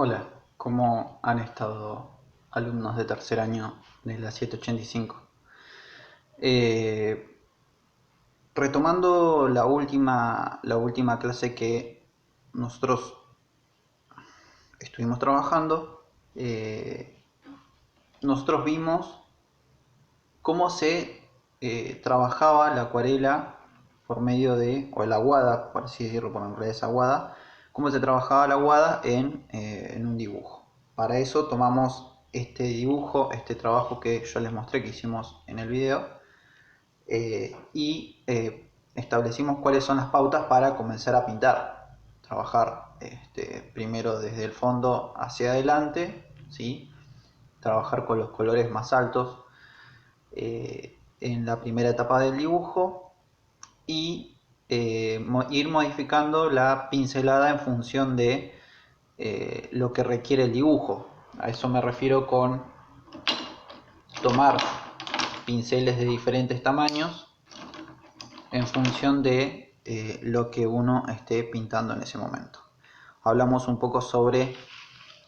Hola, ¿cómo han estado alumnos de tercer año de la 785? Eh, Retomando la última clase que nosotros estuvimos trabajando, nosotros vimos cómo se trabajaba la acuarela por medio de, o la aguada, por así decirlo, por en realidad es aguada, cómo se trabajaba la aguada en un dibujo. Para eso tomamos este dibujo, este trabajo que yo les mostré que hicimos en el video, y establecimos cuáles son las pautas para comenzar a pintar. Trabajar primero desde el fondo hacia adelante, ¿sí? Trabajar con los colores más altos en la primera etapa del dibujo y ir modificando la pincelada en función de lo que requiere el dibujo. A eso me refiero con tomar pinceles de diferentes tamaños en función de lo que uno esté pintando en ese momento. Hablamos un poco sobre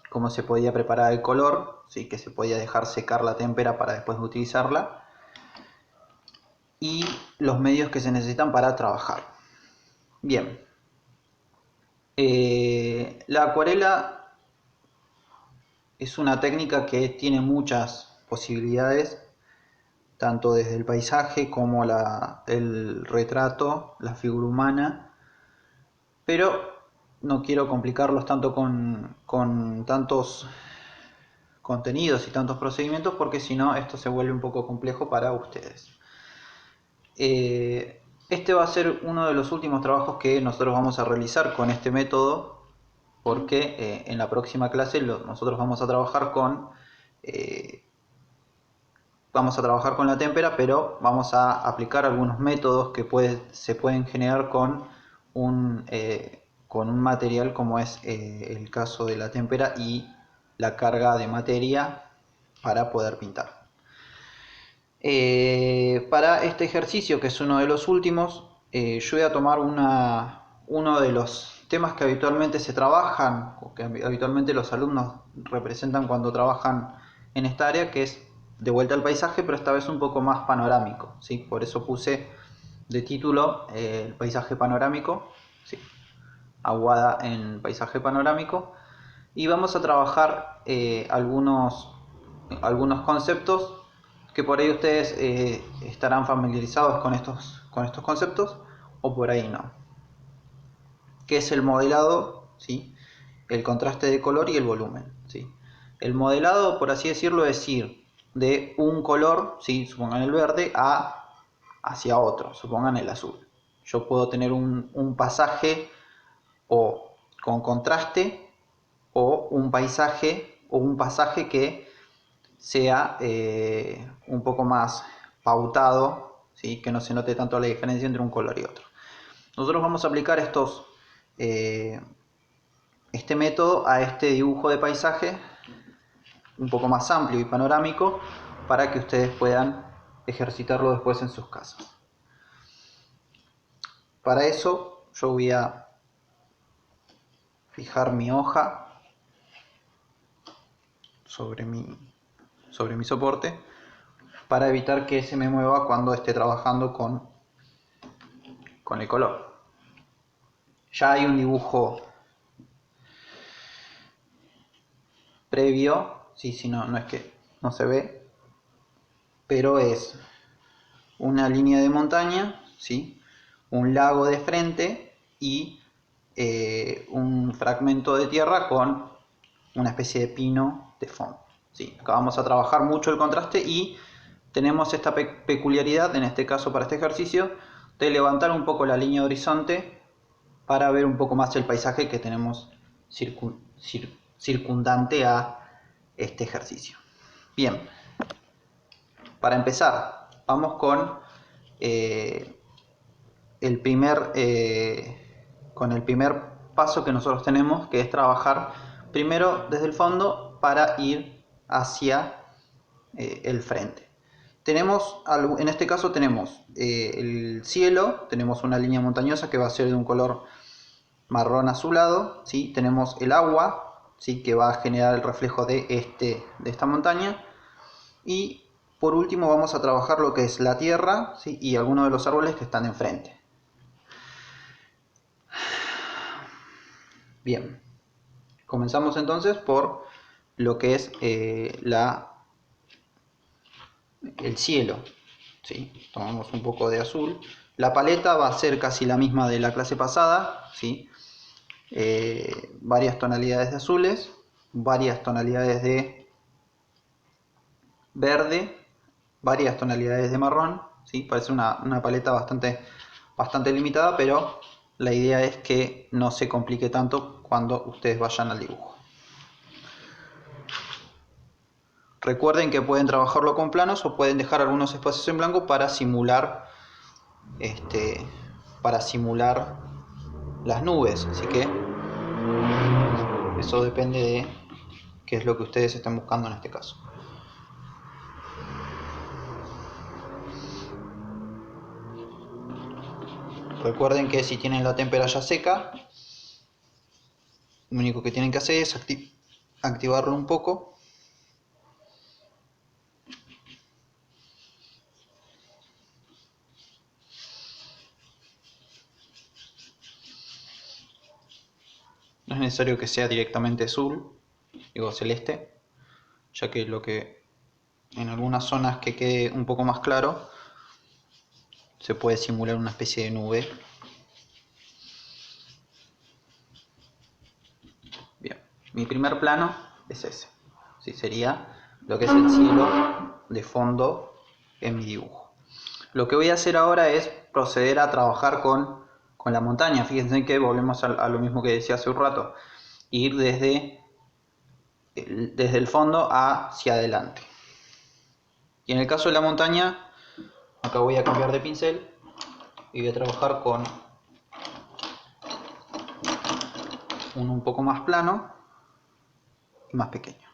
cómo se podía preparar el color, ¿sí? Que se podía dejar secar la témpera para después utilizarla, y los medios que se necesitan para trabajar. Bien, la acuarela es una técnica que tiene muchas posibilidades, tanto desde el paisaje como el retrato, la figura humana, pero no quiero complicarlos tanto con tantos contenidos y tantos procedimientos, porque si no esto se vuelve un poco complejo para ustedes. Este va a ser uno de los últimos trabajos que nosotros vamos a realizar con este método, porque en la próxima clase nosotros vamos a trabajar con la témpera, pero vamos a aplicar algunos métodos que se pueden generar con un material como es el caso de la témpera y la carga de materia para poder pintar. Para este ejercicio, que es uno de los últimos, yo voy a tomar uno de los temas que habitualmente se trabajan, o que habitualmente los alumnos representan cuando trabajan en esta área, que es de vuelta al paisaje, pero esta vez un poco más panorámico, ¿sí? Por eso puse de título el paisaje panorámico, ¿sí? Aguada en paisaje panorámico, y vamos a trabajar algunos conceptos que por ahí ustedes estarán familiarizados con estos conceptos, o por ahí no. ¿Qué es el modelado? ¿Sí? El contraste de color y el volumen, ¿sí? El modelado, por así decirlo, es ir de un color, ¿sí? Supongan el verde, hacia otro, supongan el azul. Yo puedo tener un pasaje o con contraste, o un paisaje o un pasaje que sea un poco más pautado, ¿sí? Que no se note tanto la diferencia entre un color y otro. Nosotros vamos a aplicar este método a este dibujo de paisaje un poco más amplio y panorámico, para que ustedes puedan ejercitarlo después en sus casas. Para eso yo voy a fijar mi hoja sobre mi soporte, para evitar que se me mueva cuando esté trabajando con el color. Ya hay un dibujo previo, sí, si no, no es que no se ve, pero es una línea de montaña, ¿sí? Un lago de frente y un fragmento de tierra con una especie de pino de fondo, ¿sí? Acá vamos a trabajar mucho el contraste, y tenemos esta peculiaridad, en este caso para este ejercicio, de levantar un poco la línea de horizonte para ver un poco más el paisaje que tenemos circundante a este ejercicio. Bien, para empezar, vamos eh, con el primer paso que nosotros tenemos, que es trabajar primero desde el fondo para ir hacia el frente. En este caso tenemos el cielo, tenemos una línea montañosa que va a ser de un color marrón azulado, ¿sí? Tenemos el agua, ¿sí? Que va a generar el reflejo de esta montaña. Y por último vamos a trabajar lo que es la tierra, ¿sí? Y algunos de los árboles que están enfrente. Bien, comenzamos entonces por lo que es el cielo, ¿sí? Tomamos un poco de azul. La paleta va a ser casi la misma de la clase pasada, ¿sí? Varias tonalidades de azules, varias tonalidades de verde, varias tonalidades de marrón, ¿sí? Parece una paleta bastante limitada, pero la idea es que no se complique tanto cuando ustedes vayan al dibujo. Recuerden que pueden trabajarlo con planos o pueden dejar algunos espacios en blanco para simular las nubes, así que eso depende de qué es lo que ustedes estén buscando en este caso. Recuerden que si tienen la témpera ya seca, lo único que tienen que hacer es activarlo un poco. No es necesario que sea directamente azul, digo celeste, ya que en algunas zonas que quede un poco más claro, se puede simular una especie de nube. Bien, mi primer plano es ese. ¿Sí? Sería lo que es el cielo de fondo en mi dibujo. Lo que voy a hacer ahora es proceder a trabajar con la montaña. Fíjense que volvemos a lo mismo que decía hace un rato. Ir desde el fondo hacia adelante. Y en el caso de la montaña, acá voy a cambiar de pincel y voy a trabajar con uno un poco más plano y más pequeño.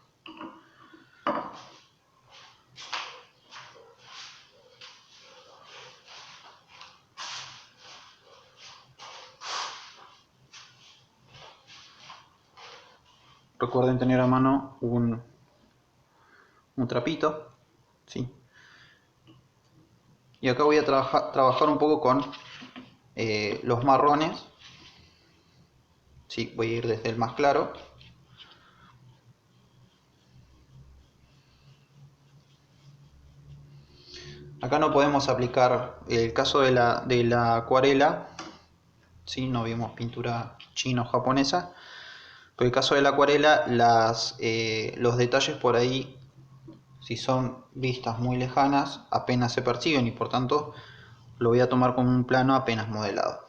Recuerden tener a mano un trapito, ¿sí? Y acá voy a trabajar un poco con los marrones, ¿sí? Voy a ir desde el más claro. Acá no podemos aplicar el caso de la acuarela, ¿sí? No vimos pintura china o japonesa, pero el caso de la acuarela, los detalles por ahí, si son vistas muy lejanas, apenas se perciben y por tanto lo voy a tomar como un plano apenas modelado.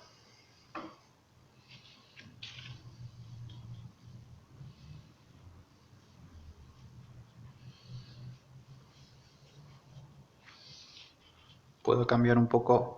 Puedo cambiar un poco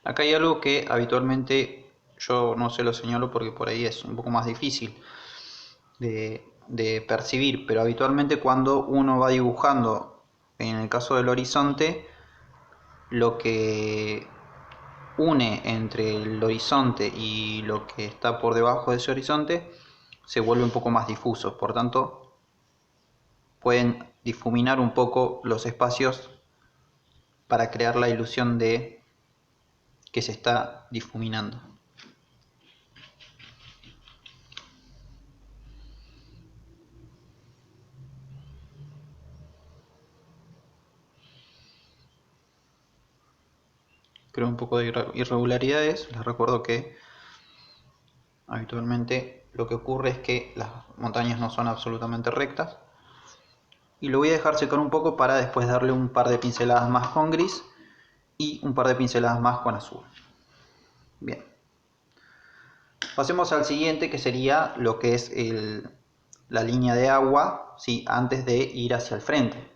acá hay algo que habitualmente yo no se lo señalo porque por ahí es un poco más difícil de percibir, pero habitualmente cuando uno va dibujando, en el caso del horizonte, lo que une entre el horizonte y lo que está por debajo de ese horizonte se vuelve un poco más difuso, por tanto pueden difuminar un poco los espacios para crear la ilusión de que se está difuminando. Creo un poco de irregularidades. Les recuerdo que habitualmente lo que ocurre es que las montañas no son absolutamente rectas. Y lo voy a dejar secar un poco para después darle un par de pinceladas más con gris y un par de pinceladas más con azul. Bien. Pasemos al siguiente, que sería lo que es la línea de agua, ¿sí? Antes de ir hacia el frente.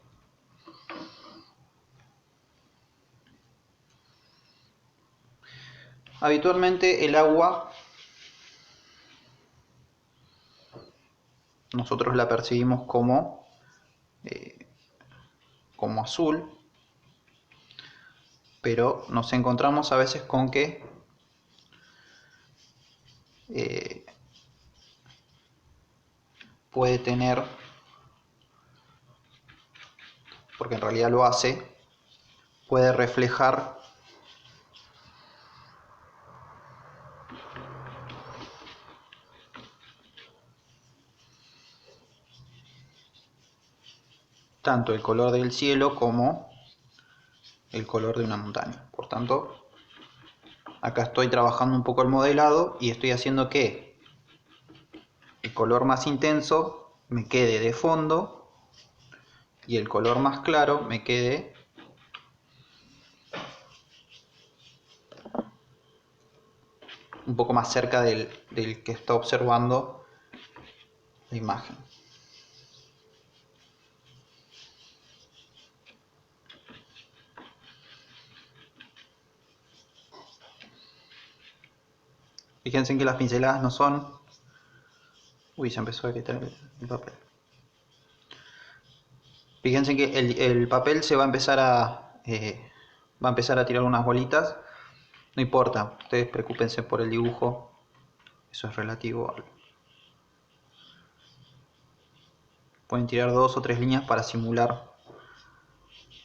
Habitualmente el agua nosotros la percibimos como azul, pero nos encontramos a veces con que puede tener, porque en realidad lo hace, puede reflejar tanto el color del cielo como el color de una montaña. Por tanto, acá estoy trabajando un poco el modelado y estoy haciendo que el color más intenso me quede de fondo y el color más claro me quede un poco más cerca del que está observando la imagen. Fíjense en que las pinceladas no son... Uy, se empezó a quitar el papel. Fíjense que el papel se va a empezar a tirar unas bolitas. No importa, ustedes preocúpense por el dibujo. Eso es relativo. Pueden tirar 2 o 3 líneas para simular,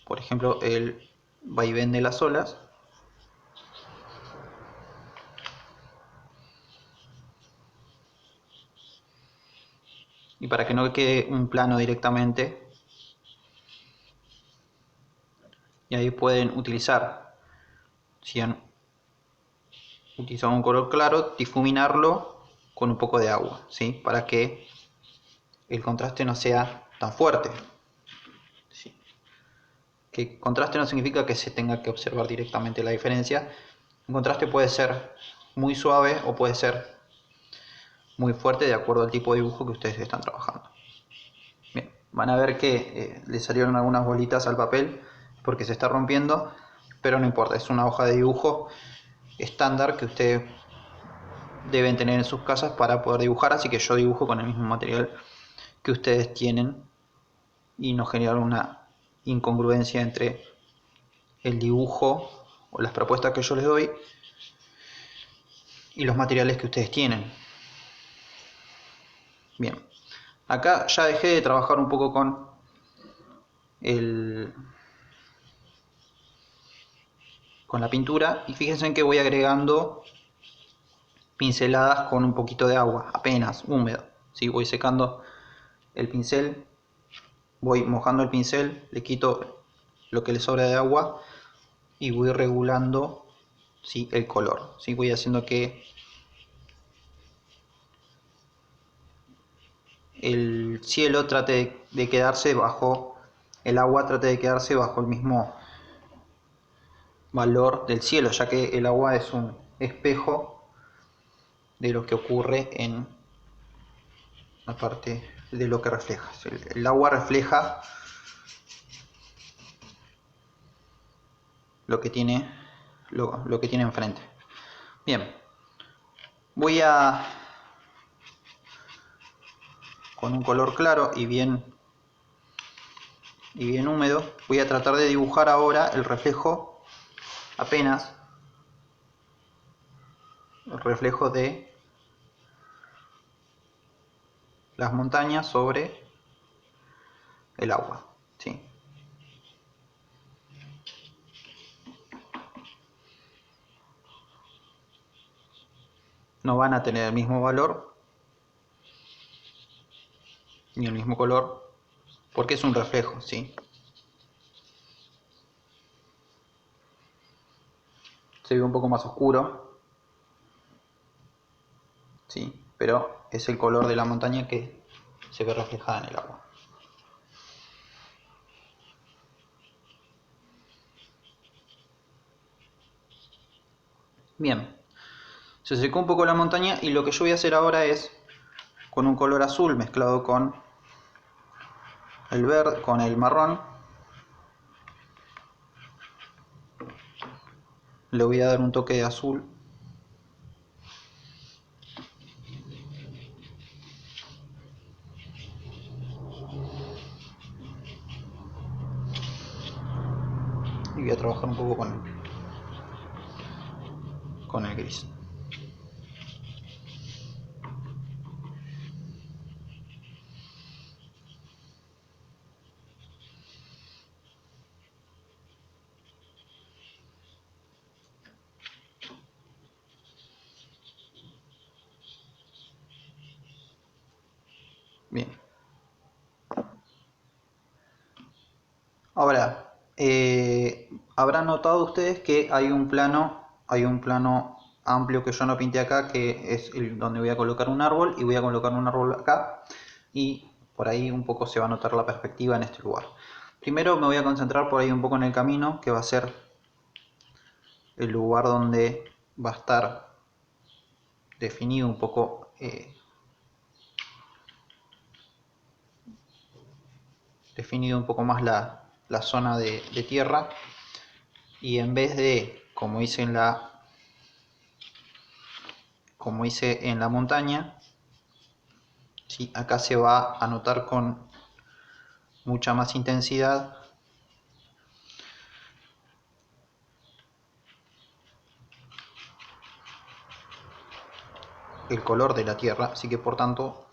por ejemplo, el vaivén de las olas. Y para que no quede un plano directamente. Y ahí pueden utilizar, si han utilizado un color claro, difuminarlo con un poco de agua, ¿sí? Para que el contraste no sea tan fuerte. ¿Sí? Que contraste no significa que se tenga que observar directamente la diferencia. Un contraste puede ser muy suave o puede ser muy fuerte de acuerdo al tipo de dibujo que ustedes están trabajando. Bien, van a ver que le salieron algunas bolitas al papel porque se está rompiendo, pero no importa, es una hoja de dibujo estándar que ustedes deben tener en sus casas para poder dibujar, así que yo dibujo con el mismo material que ustedes tienen y no generar una incongruencia entre el dibujo o las propuestas que yo les doy y los materiales que ustedes tienen. Bien, acá ya dejé de trabajar un poco con la pintura y fíjense en que voy agregando pinceladas con un poquito de agua, apenas húmedo. ¿Sí? Voy secando el pincel, voy mojando el pincel, le quito lo que le sobra de agua y voy regulando, ¿sí? El color. ¿Sí? Voy haciendo que el cielo trate de quedarse bajo, el agua trate de quedarse bajo el mismo valor del cielo, ya que el agua es un espejo de lo que ocurre en la parte de lo que refleja. El agua refleja lo que tiene enfrente. Bien, voy a, con un color claro y bien húmedo, voy a tratar de dibujar ahora el reflejo, apenas el reflejo de las montañas sobre el agua, ¿sí? No van a tener el mismo valor ni el mismo color porque es un reflejo, ¿sí? Se ve un poco más oscuro, ¿sí? Pero es el color de la montaña que se ve reflejada en el agua. Bien, se secó un poco la montaña y lo que yo voy a hacer ahora es con un color azul mezclado con el verde, con el marrón. Le voy a dar un toque de azul. Y voy a trabajar un poco con el gris. Bien. Ahora, habrán notado ustedes que hay un plano amplio que yo no pinté acá, que es donde voy a colocar un árbol, y voy a colocar un árbol acá, y por ahí un poco se va a notar la perspectiva en este lugar. Primero me voy a concentrar por ahí un poco en el camino, que va a ser el lugar donde va a estar definido un poco más la zona de tierra, y en vez de, como hice en la montaña, ¿sí? Acá se va a notar con mucha más intensidad el color de la tierra, así que por tanto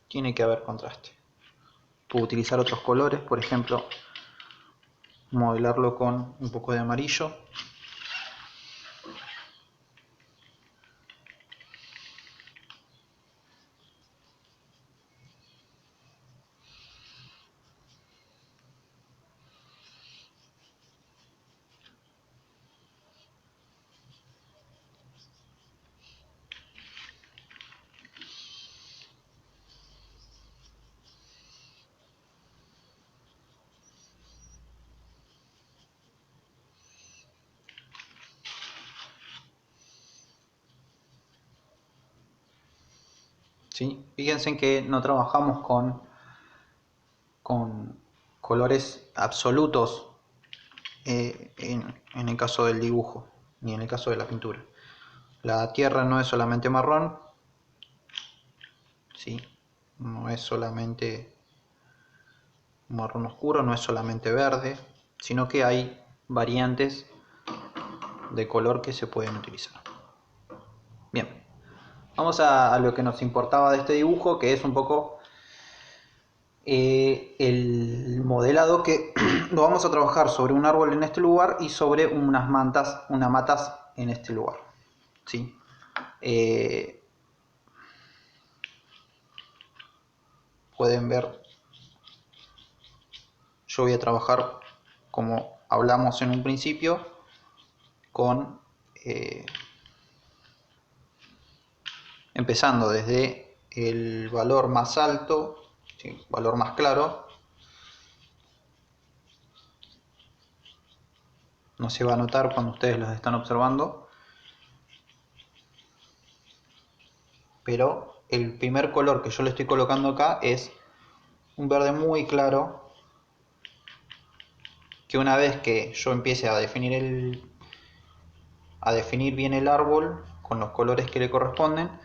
tiene que haber contraste. Puedo utilizar otros colores, por ejemplo, modelarlo con un poco de amarillo. ¿Sí? Fíjense que no trabajamos con colores absolutos en el caso del dibujo, ni en el caso de la pintura. La tierra no es solamente marrón, ¿sí? No es solamente marrón oscuro, no es solamente verde, sino que hay variantes de color que se pueden utilizar. Bien, vamos a lo que nos importaba de este dibujo, que es un poco el modelado, que lo vamos a trabajar sobre un árbol en este lugar y sobre unas matas en este lugar, ¿sí? Pueden ver, yo voy a trabajar como hablamos en un principio con empezando desde el valor más alto, ¿sí? Valor más claro. No se va a notar cuando ustedes los están observando, pero el primer color que yo le estoy colocando acá es un verde muy claro, que una vez que yo empiece a definir bien el árbol con los colores que le corresponden,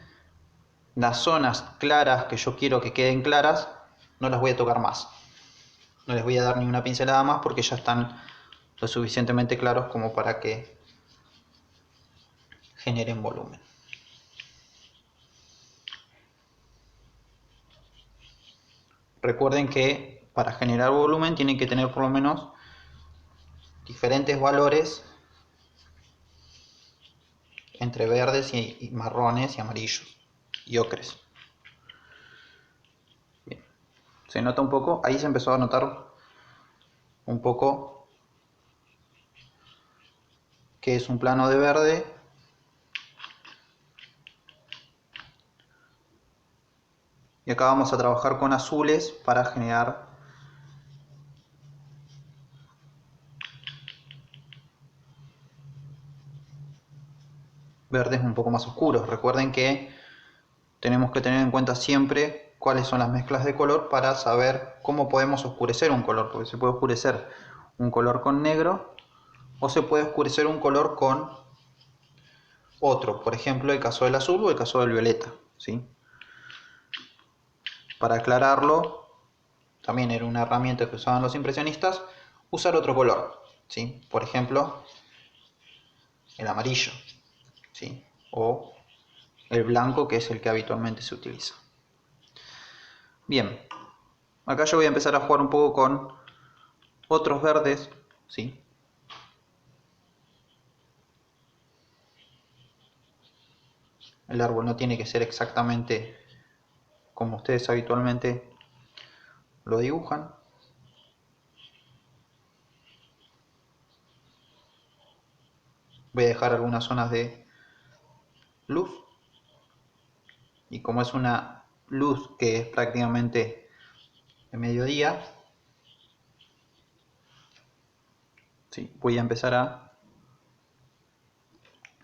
las zonas claras que yo quiero que queden claras no las voy a tocar más, no les voy a dar ni una pincelada más, porque ya están lo suficientemente claros como para que generen volumen. Recuerden que para generar volumen tienen que tener por lo menos diferentes valores entre verdes y marrones y amarillos y ocres. Bien. Se nota un poco, ahí se empezó a notar un poco que es un plano de verde, Y acá vamos a trabajar con azules para generar verdes un poco más oscuros. Recuerden que tenemos que tener en cuenta siempre cuáles son las mezclas de color para saber cómo podemos oscurecer un color, porque se puede oscurecer un color con negro o se puede oscurecer un color con otro, por ejemplo el caso del azul o el caso del violeta, ¿sí? Para aclararlo, también era una herramienta que usaban los impresionistas, usar otro color, ¿sí? Por ejemplo el amarillo, ¿sí? O el blanco, que es el que habitualmente se utiliza. Bien, acá yo voy a empezar a jugar un poco con otros verdes, ¿sí? El árbol no tiene que ser exactamente como ustedes habitualmente lo dibujan. Voy a dejar algunas zonas de luz. Y como es una luz que es prácticamente de mediodía, ¿sí? Voy a empezar a...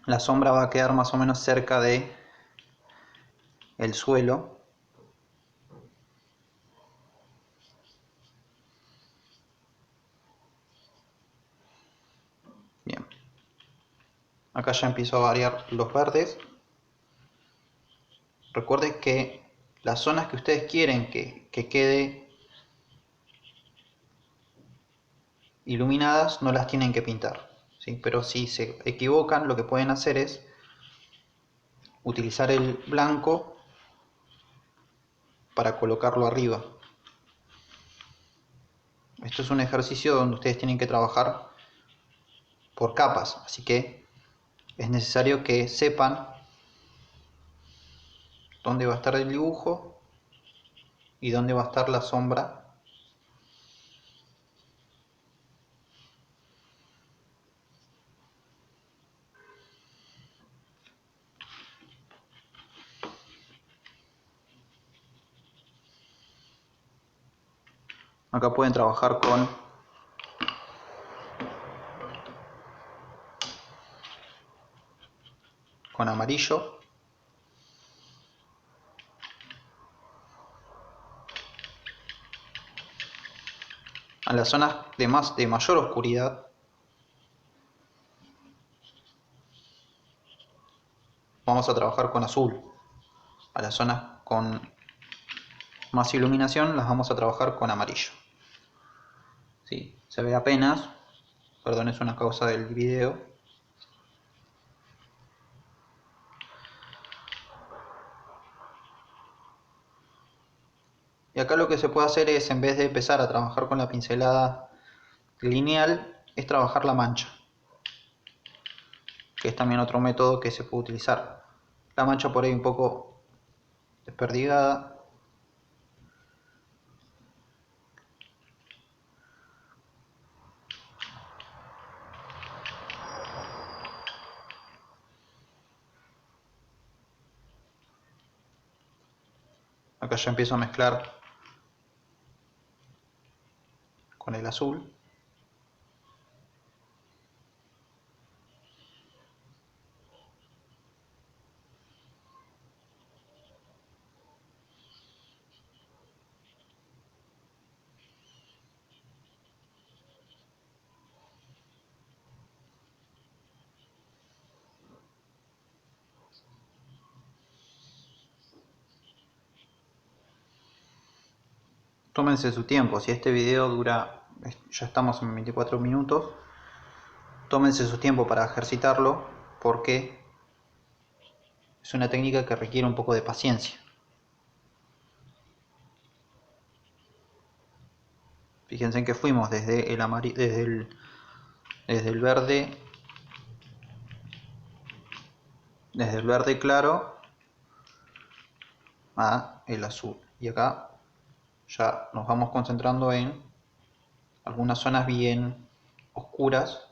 La sombra va a quedar más o menos cerca de el suelo. Bien. Acá ya empiezo a variar los verdes. Recuerden que las zonas que ustedes quieren que quede iluminadas no las tienen que pintar, ¿sí? Pero si se equivocan, lo que pueden hacer es utilizar el blanco para colocarlo arriba. Esto es un ejercicio donde ustedes tienen que trabajar por capas, así que es necesario que sepan dónde va a estar el dibujo y dónde va a estar la sombra. Acá pueden trabajar con amarillo. A las zonas de mayor oscuridad vamos a trabajar con azul. A las zonas con más iluminación las vamos a trabajar con amarillo. ¿Sí? Se ve apenas, perdón, es una causa del video. Y acá lo que se puede hacer es, en vez de empezar a trabajar con la pincelada lineal, es trabajar la mancha, que es también otro método que se puede utilizar. La mancha por ahí un poco desperdigada. Acá ya empiezo a mezclar con el azul. Tómense su tiempo, si este video dura, ya estamos en 24 minutos, tómense su tiempo para ejercitarlo porque es una técnica que requiere un poco de paciencia. Fíjense en que fuimos desde el amarillo, desde el verde claro a el azul. Y acá ya nos vamos concentrando en algunas zonas bien oscuras,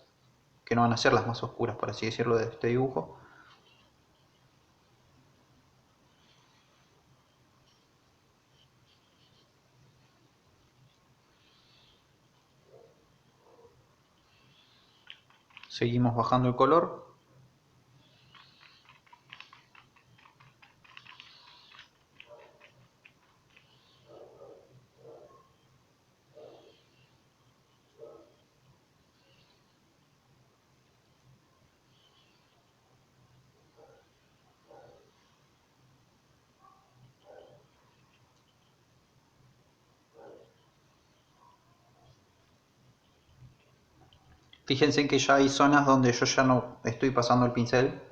que no van a ser las más oscuras, por así decirlo, de este dibujo. Seguimos bajando el color. Fíjense que ya hay zonas donde yo ya no estoy pasando el pincel,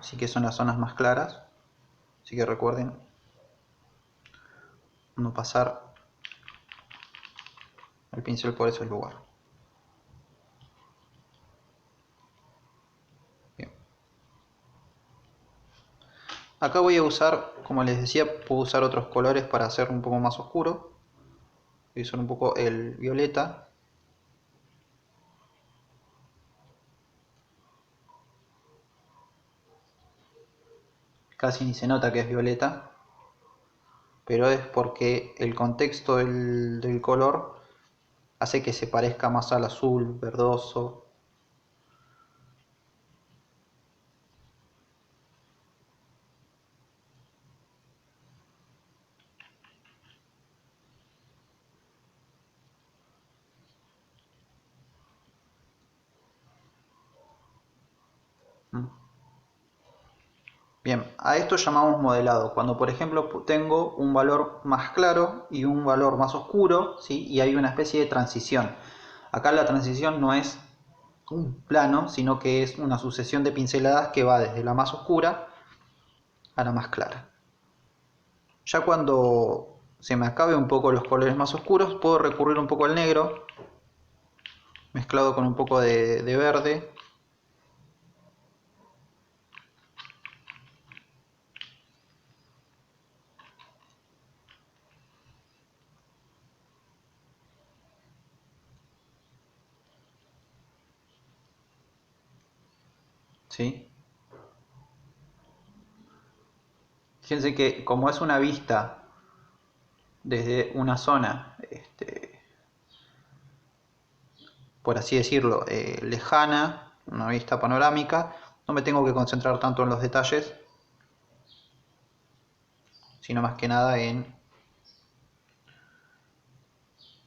así que son las zonas más claras, así que recuerden no pasar el pincel por ese lugar. Bien. Acá voy a usar, como les decía, puedo usar otros colores para hacer un poco más oscuro. Voy a usar un poco el violeta. Casi ni se nota que es violeta, pero es porque el contexto del color hace que se parezca más al azul verdoso. Bien, a esto llamamos modelado. Cuando por ejemplo tengo un valor más claro y un valor más oscuro, ¿sí? Y hay una especie de transición. Acá la transición no es un plano, sino que es una sucesión de pinceladas que va desde la más oscura a la más clara. Ya cuando se me acabe un poco los colores más oscuros, puedo recurrir un poco al negro, mezclado con un poco de verde. ¿Sí? Fíjense que como es una vista desde una zona, por así decirlo, lejana, una vista panorámica, no me tengo que concentrar tanto en los detalles, sino más que nada en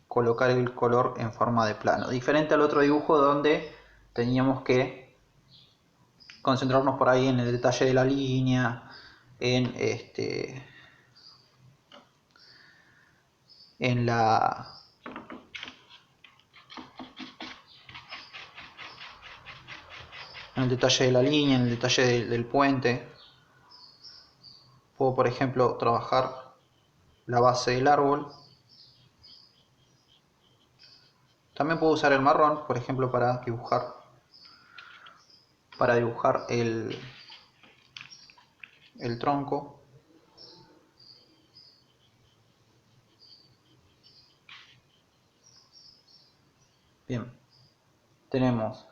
colocar el color en forma de plano. Diferente al otro dibujo donde teníamos que concentrarnos por ahí en el detalle de la línea, en en la en el detalle de la línea, en el detalle del puente. Puedo, por ejemplo, trabajar la base del árbol. También puedo usar el marrón, por ejemplo, para dibujar el tronco. Bien, tenemos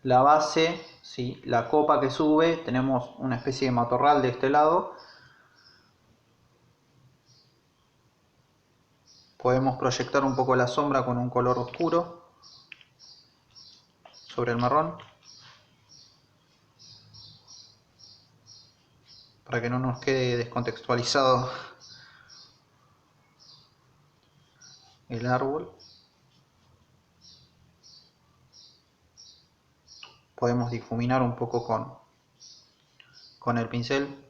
la base, ¿sí? La copa que sube, tenemos una especie de matorral de este lado. Podemos proyectar un poco la sombra con un color oscuro sobre el marrón, para que no nos quede descontextualizado el árbol. Podemos difuminar un poco con el pincel.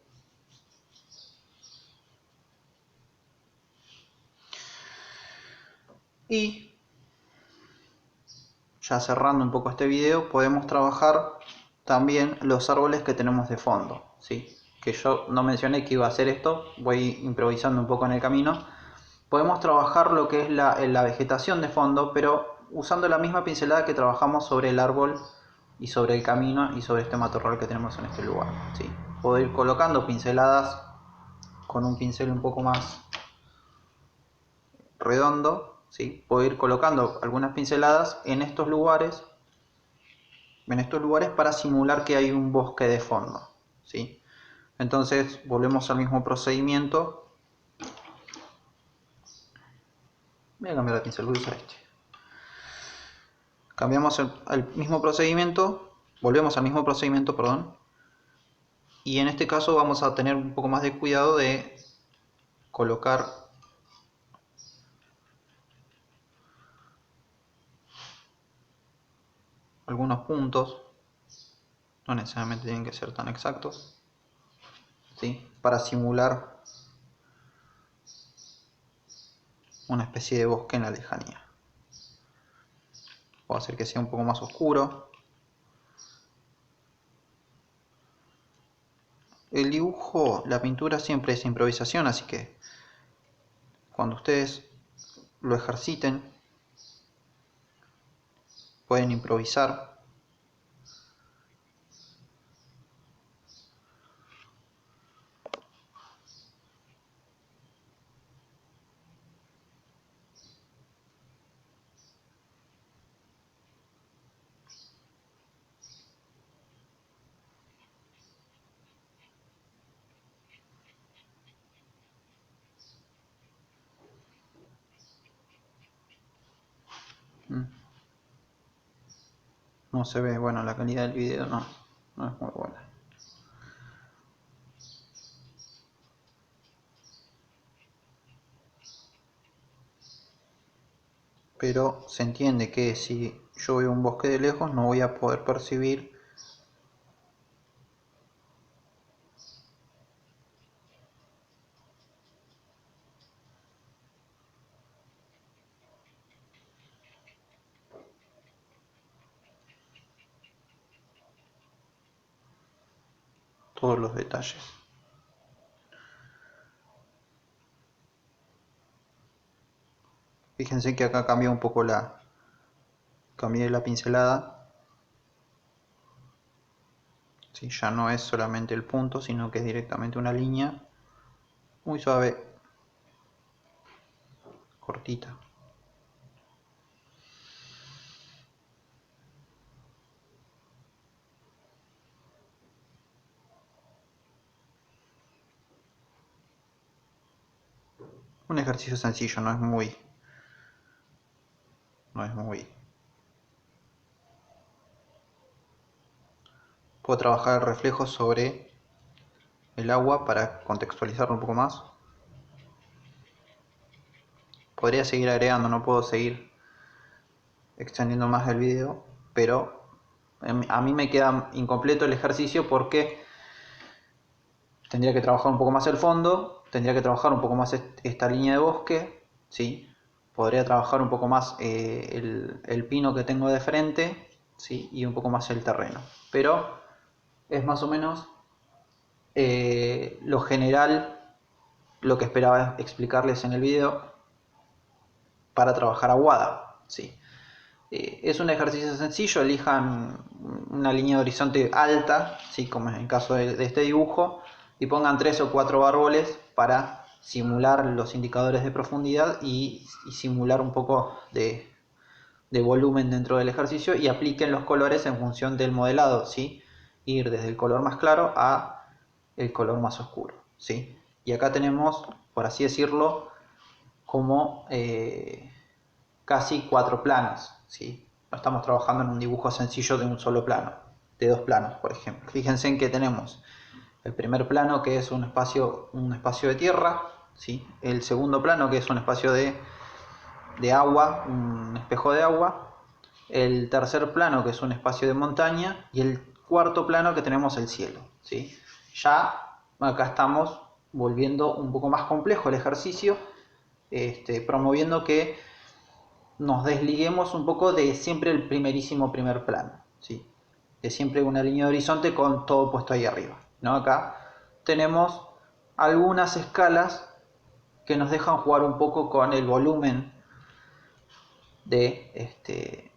Y ya cerrando un poco este video, podemos trabajar también los árboles que tenemos de fondo, ¿sí? Que yo no mencioné que iba a hacer esto, voy improvisando un poco en el camino. Podemos trabajar lo que es la vegetación de fondo, pero usando la misma pincelada que trabajamos sobre el árbol y sobre el camino y sobre este matorral que tenemos en este lugar, ¿sí? Puedo ir colocando pinceladas con un pincel un poco más redondo, ¿sí? Puedo ir colocando algunas pinceladas en estos lugares para simular que hay un bosque de fondo, ¿sí? Entonces volvemos al mismo procedimiento. Voy a cambiar de pincel, voy a usar este. cambiamos al mismo procedimiento, volvemos al mismo procedimiento, perdón, y en este caso vamos a tener un poco más de cuidado de colocar algunos puntos, no necesariamente tienen que ser tan exactos, ¿sí? Para simular una especie de bosque en la lejanía. Puedo hacer que sea un poco más oscuro. El dibujo, la pintura siempre es improvisación, así que cuando ustedes lo ejerciten, pueden improvisar. No se ve, bueno, la calidad del video no es muy buena. Pero se entiende que si yo veo un bosque de lejos no voy a poder percibir todos los detalles. Fíjense que acá cambié un poco cambié la pincelada. Sí, ya no es solamente el punto, sino que es directamente una línea muy suave, cortita. Un ejercicio sencillo, no es muy puedo trabajar el reflejo sobre el agua para contextualizarlo un poco más. Podría seguir agregando, no puedo seguir extendiendo más el video, pero a mí me queda incompleto el ejercicio porque tendría que trabajar un poco más el fondo, tendría que trabajar un poco más esta línea de bosque, ¿sí? Podría trabajar un poco más el pino que tengo de frente, ¿sí? Y un poco más el terreno, pero es más o menos lo general, lo que esperaba explicarles en el video para trabajar aguada, ¿sí? Es un ejercicio sencillo, elijan una línea de horizonte alta, ¿sí? Como en el caso de este dibujo, y pongan 3 o 4 árboles para simular los indicadores de profundidad y simular un poco de volumen dentro del ejercicio, y apliquen los colores en función del modelado, ¿sí? Ir desde el color más claro a el color más oscuro, ¿sí? Y acá tenemos, por así decirlo, como casi 4 planos, ¿sí? No estamos trabajando en un dibujo sencillo de un solo plano, de 2 planos, por ejemplo. Fíjense en que tenemos el primer plano, que es un espacio de tierra, ¿sí? El segundo plano, que es un espacio de agua, un espejo de agua. El tercer plano, que es un espacio de montaña. Y el cuarto plano, que tenemos el cielo, ¿sí? Ya acá estamos volviendo un poco más complejo el ejercicio, promoviendo que nos desliguemos un poco de siempre el primerísimo primer plano, ¿sí? De siempre una línea de horizonte con todo puesto ahí arriba, ¿no? Acá tenemos algunas escalas que nos dejan jugar un poco con el volumen de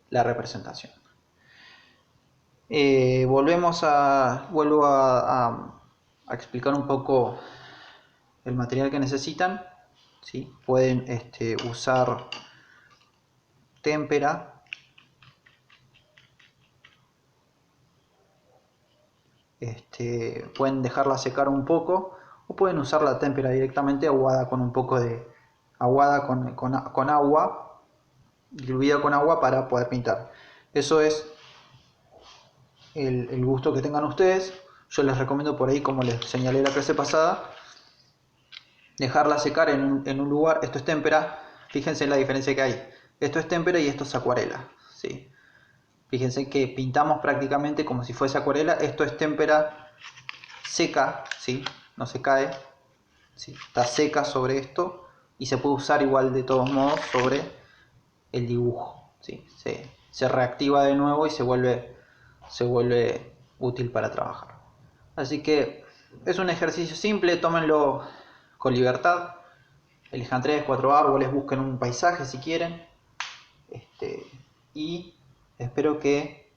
la representación. Vuelvo a explicar un poco el material que necesitan, ¿sí? Pueden usar témpera, pueden dejarla secar un poco, o pueden usar la témpera directamente aguada con un poco de aguada con agua, diluida con agua para poder pintar. Eso es el gusto que tengan ustedes. Yo les recomiendo por ahí, como les señalé la clase pasada, dejarla secar en un lugar. Esto es témpera, fíjense en la diferencia que hay. Esto es témpera y esto es acuarela, ¿sí? Fíjense que pintamos prácticamente como si fuese acuarela. Esto es témpera seca, ¿sí? No se cae, ¿sí? Está seca sobre esto y se puede usar igual de todos modos sobre el dibujo, ¿sí? Se reactiva de nuevo y se vuelve útil para trabajar. Así que es un ejercicio simple, tómenlo con libertad. Elijan 3, 4 árboles, busquen un paisaje si quieren. Y espero que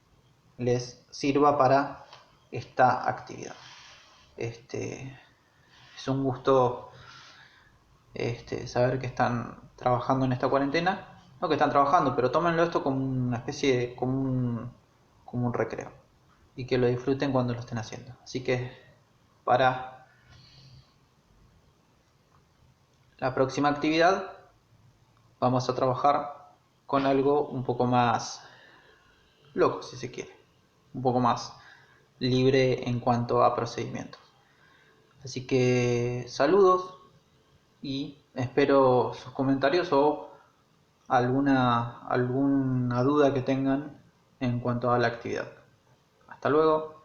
les sirva para esta actividad. Es un gusto saber que están trabajando en esta cuarentena. No que están trabajando, pero tómenlo esto como una especie de, como un recreo. Y que lo disfruten cuando lo estén haciendo. Así que para la próxima actividad vamos a trabajar con algo un poco más loco, si se quiere. Un poco más libre en cuanto a procedimientos. Así que saludos y espero sus comentarios o alguna duda que tengan en cuanto a la actividad. Hasta luego.